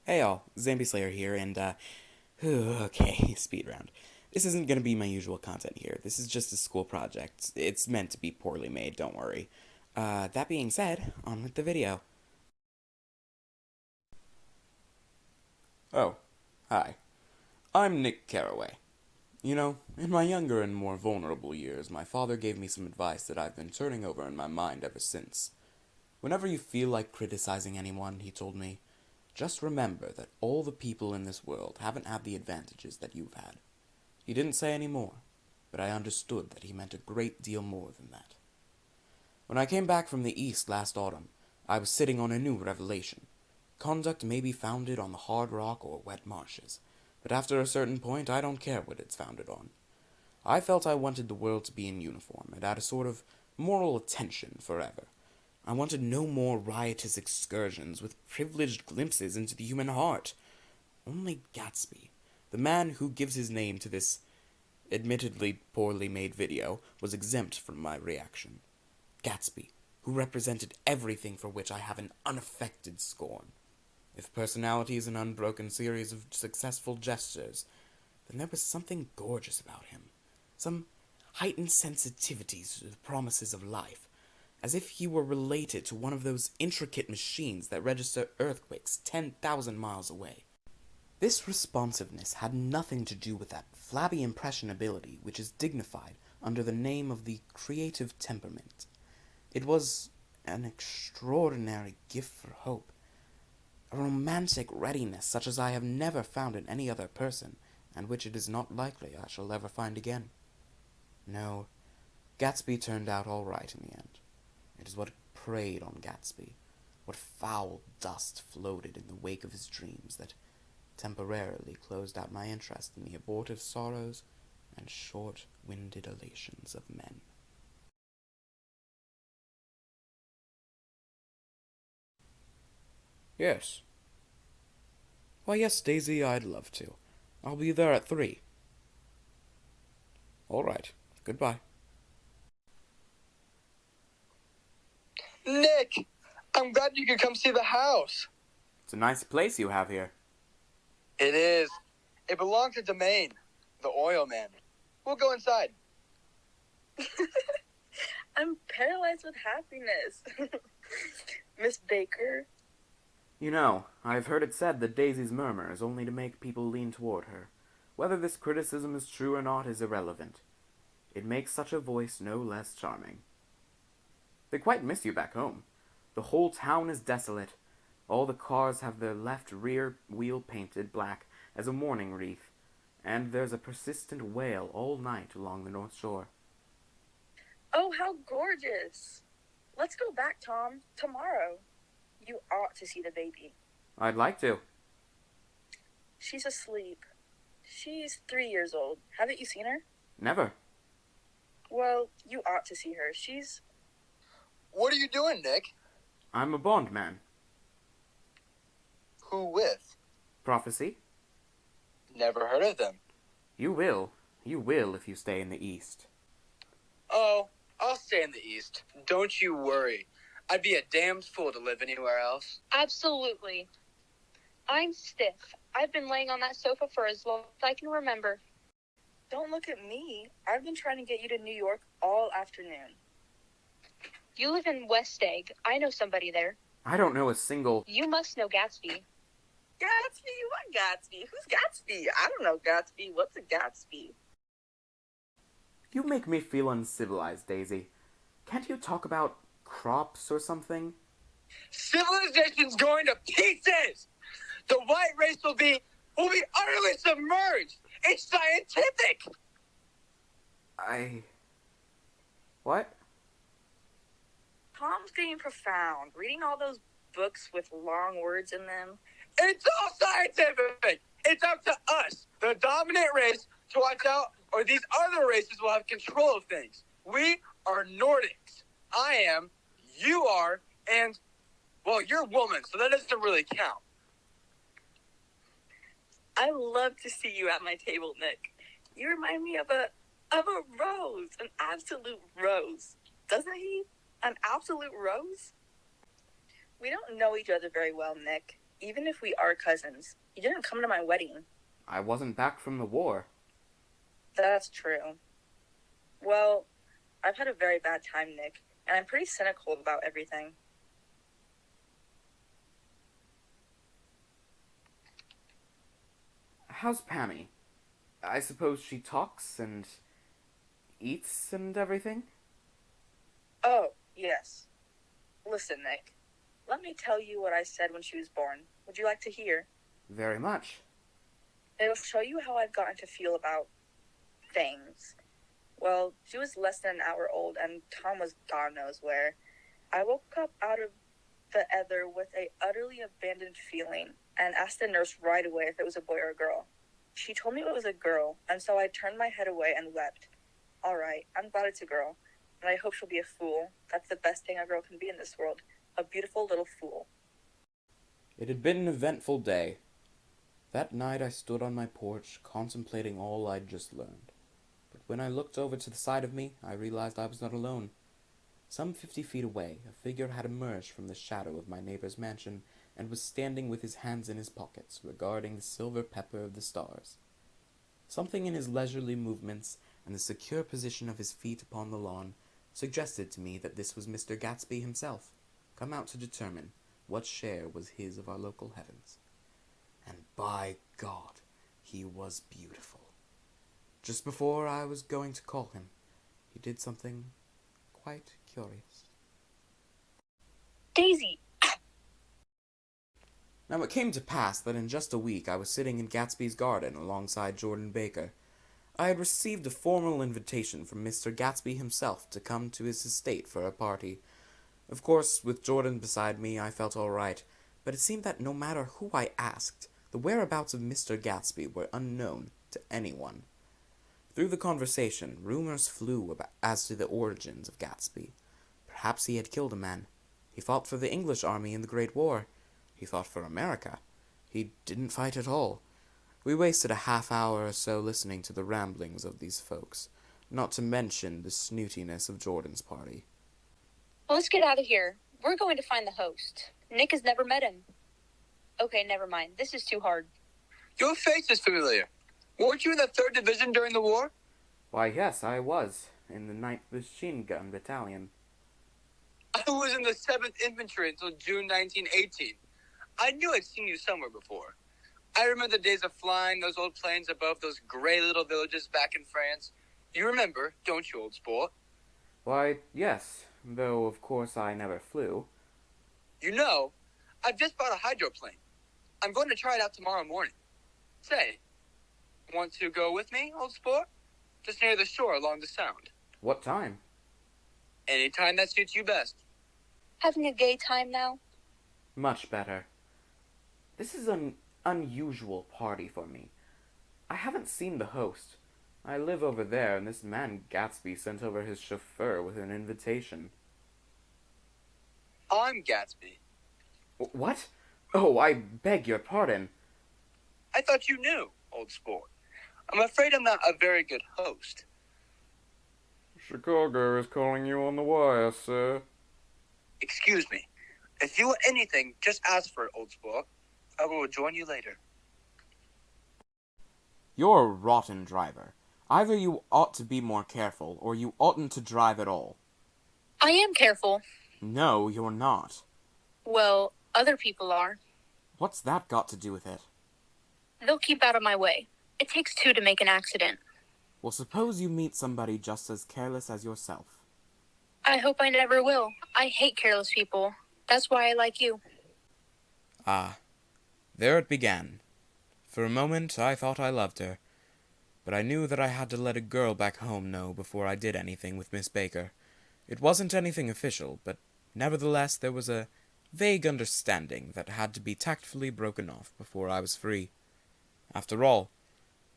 Hey all, Zambi Slayer here, and okay, speed round. This isn't gonna be my usual content here. This is just a school project. It's meant to be poorly made, don't worry. That being said, on with the video. Oh, hi. I'm Nick Carraway. You know, in my younger and more vulnerable years, my father gave me some advice that I've been turning over in my mind ever since. Whenever you feel like criticizing anyone, he told me, just remember that all the people in this world haven't had the advantages that you've had. He didn't say any more, but I understood that he meant a great deal more than that. When I came back from the East last autumn, I was sitting on a new revelation. Conduct may be founded on the hard rock or wet marshes, but after a certain point, I don't care what it's founded on. I felt I wanted the world to be in uniform and at a sort of moral attention forever. I wanted no more riotous excursions with privileged glimpses into the human heart. Only Gatsby, the man who gives his name to this admittedly poorly made video, was exempt from my reaction. Gatsby, who represented everything for which I have an unaffected scorn. If personality is an unbroken series of successful gestures, then there was something gorgeous about him. Some heightened sensitivities to the promises of life, as if he were related to one of those intricate machines that register earthquakes 10,000 miles away. This responsiveness had nothing to do with that flabby impressionability which is dignified under the name of the creative temperament. It was an extraordinary gift for hope, a romantic readiness such as I have never found in any other person, and which it is not likely I shall ever find again. No, Gatsby turned out all right in the end. It is what preyed on Gatsby, what foul dust floated in the wake of his dreams, that temporarily closed out my interest in the abortive sorrows and short-winded elations of men. Yes. Why, yes, Daisy, I'd love to. I'll be there at 3. All right. Goodbye. Nick, I'm glad you could come see the house. It's a nice place you have here. It is. It belongs to Domain, the oil man. We'll go inside. I'm paralyzed with happiness. Miss Baker. You know, I've heard it said that Daisy's murmur is only to make people lean toward her. Whether this criticism is true or not is irrelevant. It makes such a voice no less charming. They quite miss you back home. The whole town is desolate. All the cars have their left rear wheel painted black as a mourning wreath, and there's a persistent wail all night along the North Shore. Oh, how gorgeous. Let's go back, Tom, tomorrow. You ought to see the baby. I'd like to. She's asleep. She's 3 years old. Haven't you seen her? Never. Well, you ought to see her. She's... What are you doing, Nick? I'm a Bond man. Who with? Prophecy? Never heard of them. You will. You will if you stay in the East. Oh, I'll stay in the East. Don't you worry. I'd be a damned fool to live anywhere else. Absolutely. I'm stiff. I've been laying on that sofa for as long as I can remember. Don't look at me. I've been trying to get you to New York all afternoon. You live in West Egg. I know somebody there. I don't know a single... You must know Gatsby. Gatsby? What Gatsby? Who's Gatsby? I don't know Gatsby. What's a Gatsby? You make me feel uncivilized, Daisy. Can't you talk about crops or something? Civilization's going to pieces! The white race will be utterly submerged! It's scientific! What? Tom's getting profound. Reading all those books with long words in them. It's all scientific! It's up to us, the dominant race, to watch out, or these other races will have control of things. We are Nordics. I am, you are, and, well, you're a woman, so that doesn't really count. I love to see you at my table, Nick. You remind me of a rose, an absolute rose. Doesn't he? An absolute rose? We don't know each other very well, Nick. Even if we are cousins, you didn't come to my wedding. I wasn't back from the war. That's true. Well, I've had a very bad time, Nick, and I'm pretty cynical about everything. How's Pammy? I suppose she talks and eats and everything? Oh, yes. Listen, Nick. Let me tell you what I said when she was born. Would you like to hear? Very much. It'll show you how I've gotten to feel about things. Well, she was less than an hour old, and Tom was God knows where. I woke up out of the ether with a utterly abandoned feeling and asked the nurse right away if it was a boy or a girl. She told me it was a girl, and so I turned my head away and wept. All right, I'm glad it's a girl, and I hope she'll be a fool. That's the best thing a girl can be in this world, a beautiful little fool. It had been an eventful day. That night I stood on my porch, contemplating all I'd just learned. But when I looked over to the side of me, I realized I was not alone. Some 50 feet away, a figure had emerged from the shadow of my neighbor's mansion and was standing with his hands in his pockets, regarding the silver pepper of the stars. Something in his leisurely movements and the secure position of his feet upon the lawn suggested to me that this was Mr. Gatsby himself, come out to determine what share was his of our local heavens. And by God, he was beautiful. Just before I was going to call him, he did something quite curious. Daisy! Now it came to pass that in just a week I was sitting in Gatsby's garden alongside Jordan Baker. I had received a formal invitation from Mr. Gatsby himself to come to his estate for a party. Of course, with Jordan beside me, I felt all right, but it seemed that no matter who I asked, the whereabouts of Mr. Gatsby were unknown to anyone. Through the conversation, rumors flew as to the origins of Gatsby. Perhaps he had killed a man. He fought for the English army in the Great War. He fought for America. He didn't fight at all. We wasted a half hour or so listening to the ramblings of these folks, not to mention the snootiness of Jordan's party. Well, let's get out of here. We're going to find the host. Nick has never met him. Okay, never mind. This is too hard. Your face is familiar. Weren't you in the 3rd Division during the war? Why, yes, I was, in the 9th Machine Gun Battalion. I was in the 7th Infantry until June 1918. I knew I'd seen you somewhere before. I remember the days of flying those old planes above those gray little villages back in France. You remember, don't you, old sport? Why, yes, though of course I never flew. You know, I've just bought a hydroplane. I'm going to try it out tomorrow morning. Say, want to go with me, old sport? Just near the shore along the Sound. What time? Any time that suits you best. Having a gay time now? Much better. This is an unusual party for me. I haven't seen the host. I live over there, and this man Gatsby sent over his chauffeur with an invitation. I'm Gatsby. What? Oh, I beg your pardon. I thought you knew, old sport. I'm afraid I'm not a very good host. Chicago is calling you on the wire, sir. Excuse me. If you want anything, just ask for it, old sport. I will join you later. You're a rotten driver. Either you ought to be more careful, or you oughtn't to drive at all. I am careful. No, you're not. Well, other people are. What's that got to do with it? They'll keep out of my way. It takes two to make an accident. Well, suppose you meet somebody just as careless as yourself. I hope I never will. I hate careless people. That's why I like you. Ah, there it began. For a moment, I thought I loved her. But I knew that I had to let a girl back home know before I did anything with Miss Baker. It wasn't anything official, but nevertheless there was a vague understanding that had to be tactfully broken off before I was free. After all,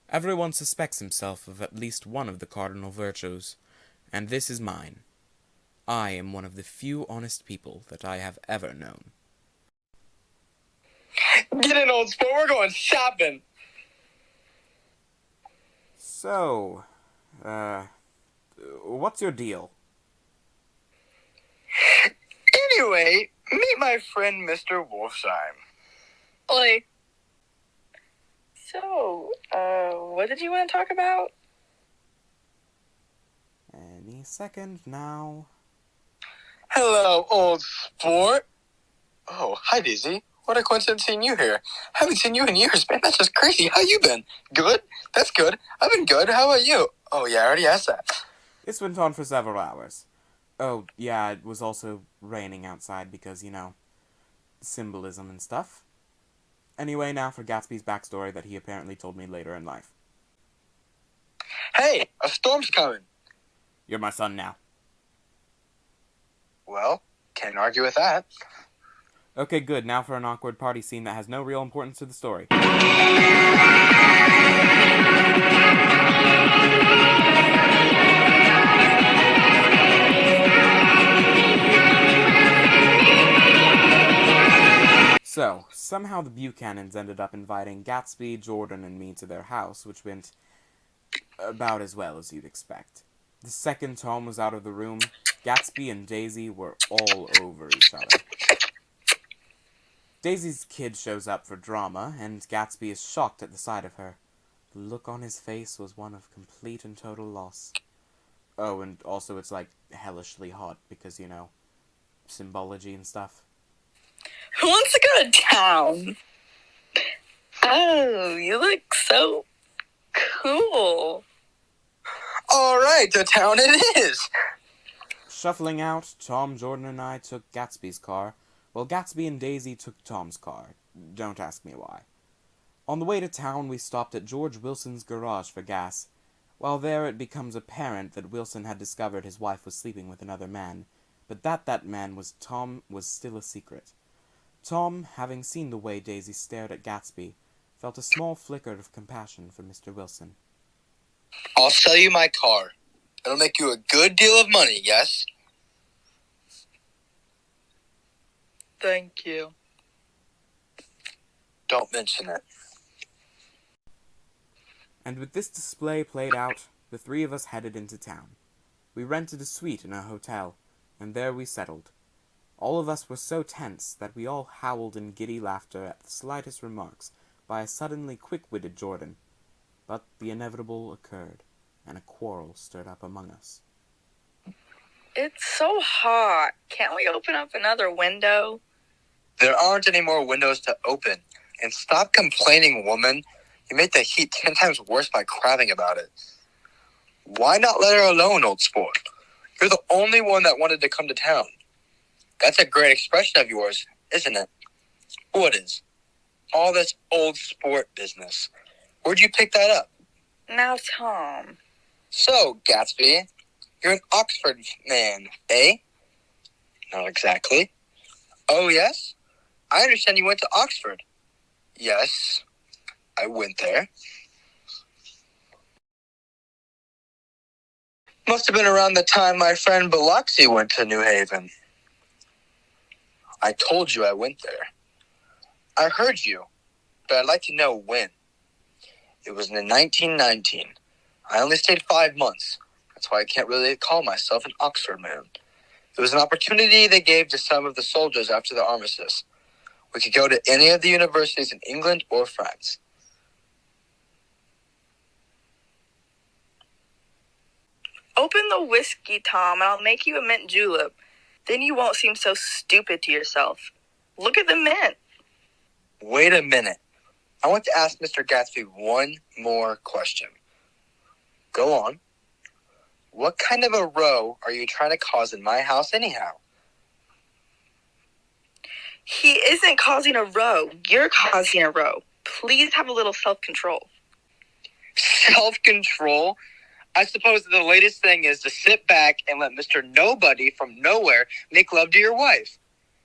everyone suspects himself of at least one of the cardinal virtues, and this is mine. I am one of the few honest people that I have ever known. Get in, old sport. We're going shopping. So, what's your deal? Anyway, meet my friend Mr. Wolfsheim. Oi. So, what did you want to talk about? Any second now. Hello, old sport. Oh, hi, Daisy. What a coincidence seeing you here. Haven't seen you in years, man. That's just crazy. How you been? Good? That's good. I've been good. How about you? Oh, yeah, I already asked that. This went on for several hours. Oh, yeah, it was also raining outside because, symbolism and stuff. Anyway, now for Gatsby's backstory that he apparently told me later in life. Hey, a storm's coming. You're my son now. Well, can't argue with that. Okay, good. Now for an awkward party scene that has no real importance to the story. So, somehow the Buchanans ended up inviting Gatsby, Jordan, and me to their house, which went about as well as you'd expect. The second Tom was out of the room, Gatsby and Daisy were all over each other. Daisy's kid shows up for drama, and Gatsby is shocked at the sight of her. The look on his face was one of complete and total loss. Oh, and also it's like hellishly hot because, symbology and stuff. Who wants to go to town? Oh, you look so cool. All right, to town it is. Shuffling out, Tom, Jordan, and I took Gatsby's car, while Gatsby and Daisy took Tom's car. Don't ask me why. On the way to town, we stopped at George Wilson's garage for gas. While there, it becomes apparent that Wilson had discovered his wife was sleeping with another man, but that man was Tom was still a secret. Tom, having seen the way Daisy stared at Gatsby, felt a small flicker of compassion for Mr. Wilson. I'll sell you my car. It'll make you a good deal of money, yes? Thank you. Don't mention it. And with this display played out, the three of us headed into town. We rented a suite in a hotel, and there we settled. All of us were so tense that we all howled in giddy laughter at the slightest remarks by a suddenly quick-witted Jordan. But the inevitable occurred, and a quarrel stirred up among us. It's so hot. Can't we open up another window? There aren't any more windows to open. And stop complaining, woman. You make the heat 10 times worse by crabbing about it. Why not let her alone, old sport? You're the only one that wanted to come to town. That's a great expression of yours, isn't it? What is? All this old sport business. Where'd you pick that up? Now, Tom. So, Gatsby, you're an Oxford man, eh? Not exactly. Oh, yes? I understand you went to Oxford. Yes, I went there. Must have been around the time my friend Biloxi went to New Haven. I told you I went there. I heard you, but I'd like to know when. It was in 1919. I only stayed 5 months. That's why I can't really call myself an Oxford man. It was an opportunity they gave to some of the soldiers after the armistice. We could go to any of the universities in England or France. Open the whiskey, Tom, and I'll make you a mint julep. Then you won't seem so stupid to yourself. Look at the mint. Wait a minute. I want to ask Mr. Gatsby one more question. Go on. What kind of a row are you trying to cause in my house anyhow? He isn't causing a row. You're causing a row. Please have a little self-control. Self-control? I suppose the latest thing is to sit back and let Mr. Nobody from nowhere make love to your wife.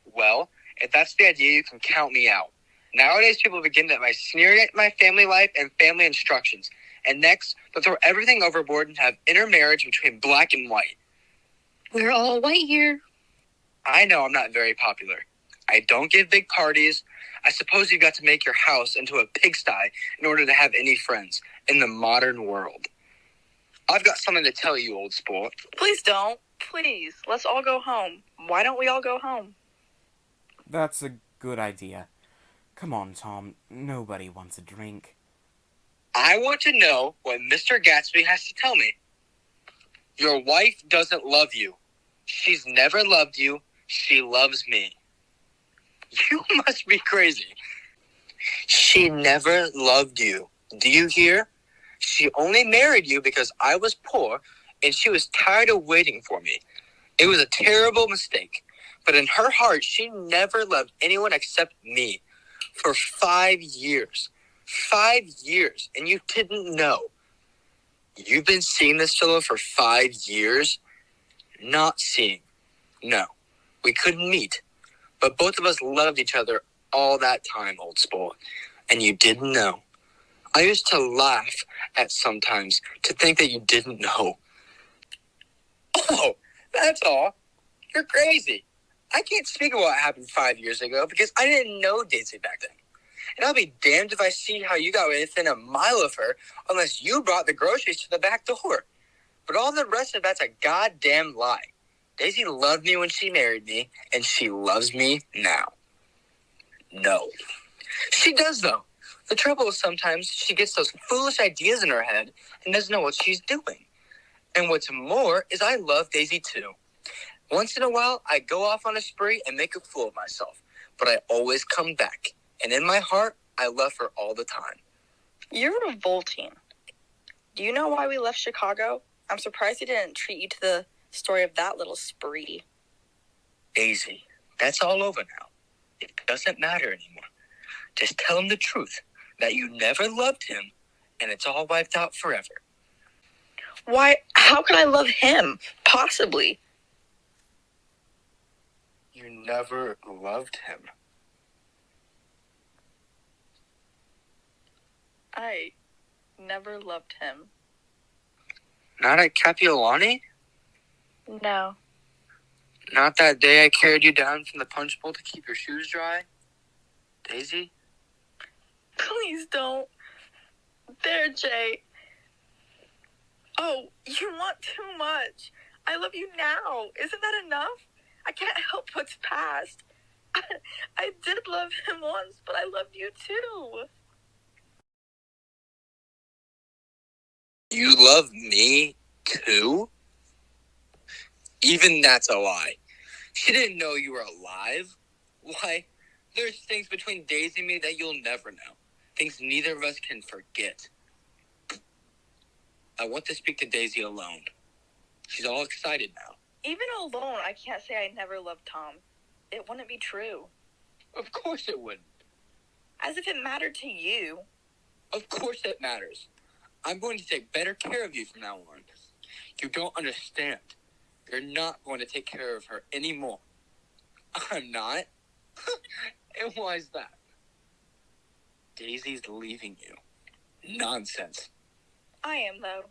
Well, if that's the idea, you can count me out. Nowadays, people begin by sneering at my family life and family instructions. And next, they'll throw everything overboard and have intermarriage between black and white. We're all white here. I know I'm not very popular. I don't give big parties. I suppose you've got to make your house into a pigsty in order to have any friends in the modern world. I've got something to tell you, old sport. Please don't. Please. Let's all go home. Why don't we all go home? That's a good idea. Come on, Tom. Nobody wants a drink. I want to know what Mr. Gatsby has to tell me. Your wife doesn't love you. She's never loved you. She loves me. You must be crazy. She never loved you. Do you hear? She only married you because I was poor and she was tired of waiting for me. It was a terrible mistake. But in her heart, she never loved anyone except me. For 5 years. 5 years. And you didn't know. You've been seeing this fellow for 5 years? Not seeing. No. We couldn't meet. But both of us loved each other all that time, old sport. And you didn't know. I used to laugh at sometimes to think that you didn't know. Oh, that's all. You're crazy. I can't speak of what happened 5 years ago because I didn't know Daisy back then. And I'll be damned if I see how you got within a mile of her unless you brought the groceries to the back door. But all the rest of that's a goddamn lie. Daisy loved me when she married me, and she loves me now. No. She does, though. The trouble is sometimes she gets those foolish ideas in her head and doesn't know what she's doing. And what's more is I love Daisy, too. Once in a while, I go off on a spree and make a fool of myself. But I always come back. And in my heart, I love her all the time. You're revolting. Do you know why we left Chicago? I'm surprised he didn't treat you to the story of that little spree. Daisy, that's all over now. It doesn't matter anymore. Just tell him the truth, that you never loved him, and it's all wiped out forever. Why? How could I love him? Possibly. You never loved him. I never loved him. Not at Capiolani? No. Not that day I carried you down from the punch bowl to keep your shoes dry? Daisy? Please don't. There, Jay. Oh, you want too much. I love you now. Isn't that enough? I can't help what's past. I did love him once, but I loved you too. You love me, too? Even that's a lie. She didn't know you were alive. Why, there's things between Daisy and me that you'll never know. Things neither of us can forget. I want to speak to Daisy alone. She's all excited now. Even alone, I can't say I never loved Tom. It wouldn't be true. Of course it wouldn't. As if it mattered to you. Of course it matters. I'm going to take better care of you from now on. You don't understand. You're not going to take care of her anymore. I'm not? And why is that? Daisy's leaving you. Nonsense. I am, though.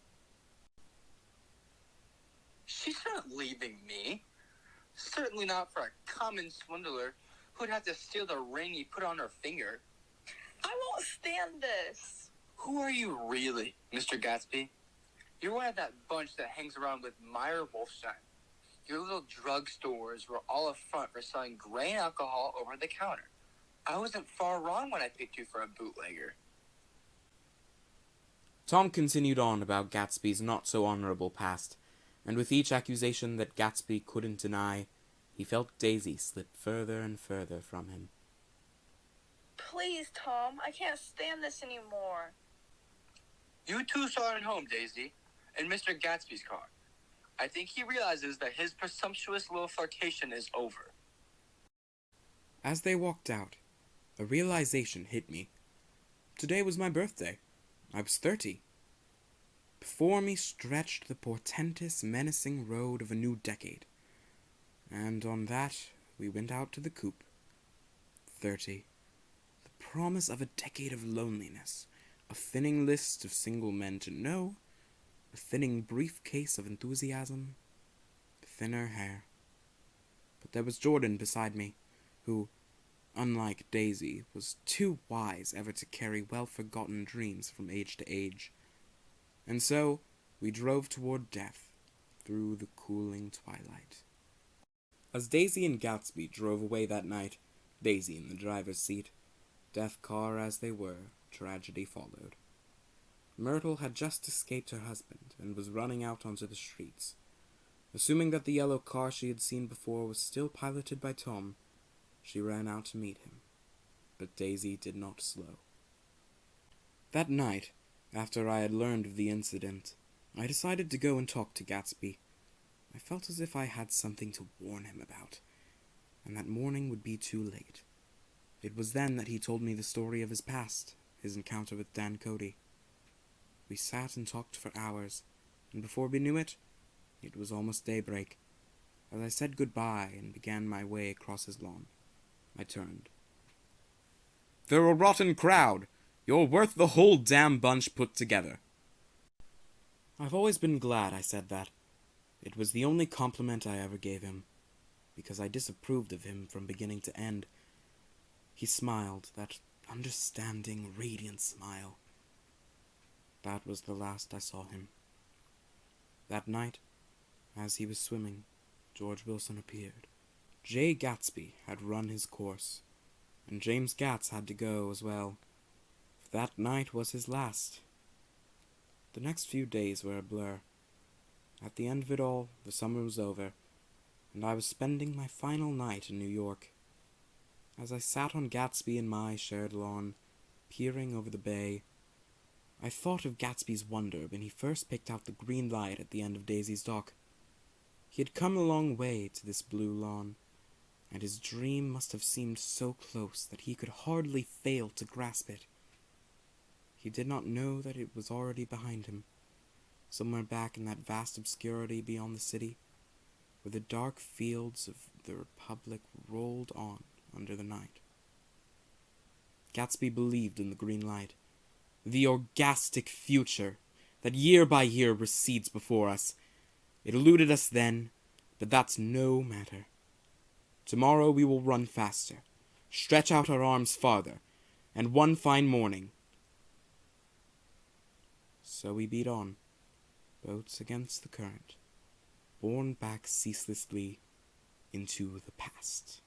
She's not leaving me. Certainly not for a common swindler who'd have to steal the ring you put on her finger. I won't stand this. Who are you really, Mr. Gatsby? You're one of that bunch that hangs around with Meyer Wolfstein. Your little drugstores were all a front for selling grain alcohol over the counter. I wasn't far wrong when I picked you for a bootlegger. Tom continued on about Gatsby's not-so-honorable past, and with each accusation that Gatsby couldn't deny, he felt Daisy slip further and further from him. Please, Tom, I can't stand this anymore. You two saw it home, Daisy, in Mr. Gatsby's car. I think he realizes that his presumptuous little flirtation is over. As they walked out, a realization hit me. Today was my birthday. I was 30. Before me stretched the portentous, menacing road of a new decade. And on that, we went out to the coop. 30. The promise of a decade of loneliness. A thinning list of single men to know. A thinning briefcase of enthusiasm. Thinner hair. But there was Jordan beside me, who, unlike Daisy, was too wise ever to carry well-forgotten dreams from age to age. And so we drove toward death through the cooling twilight. As Daisy and Gatsby drove away that night, Daisy in the driver's seat, Deaf car as they were, tragedy followed. Myrtle had just escaped her husband and was running out onto the streets. Assuming that the yellow car she had seen before was still piloted by Tom, she ran out to meet him. But Daisy did not slow. That night, after I had learned of the incident, I decided to go and talk to Gatsby. I felt as if I had something to warn him about, and that morning would be too late. It was then that he told me the story of his past, his encounter with Dan Cody. We sat and talked for hours, and before we knew it was almost daybreak. As I said goodbye and began my way across his lawn, I turned. "They're a rotten crowd. You're worth the whole damn bunch put together." I've always been glad I said that. It was the only compliment I ever gave him, because I disapproved of him from beginning to end. He smiled, that understanding, radiant smile. That was the last I saw him. That night, as he was swimming, George Wilson appeared. J. Gatsby had run his course, and James Gatz had to go as well. That night was his last. The next few days were a blur. At the end of it all, the summer was over, and I was spending my final night in New York. As I sat on Gatsby and my shared lawn, peering over the bay, I thought of Gatsby's wonder when he first picked out the green light at the end of Daisy's dock. He had come a long way to this blue lawn, and his dream must have seemed so close that he could hardly fail to grasp it. He did not know that it was already behind him, somewhere back in that vast obscurity beyond the city, where the dark fields of the Republic rolled on under the night. Gatsby believed in the green light, the orgastic future that year by year recedes before us. It eluded us then, but that's no matter. Tomorrow we will run faster, stretch out our arms farther, and one fine morning. So we beat on, boats against the current, borne back ceaselessly into the past.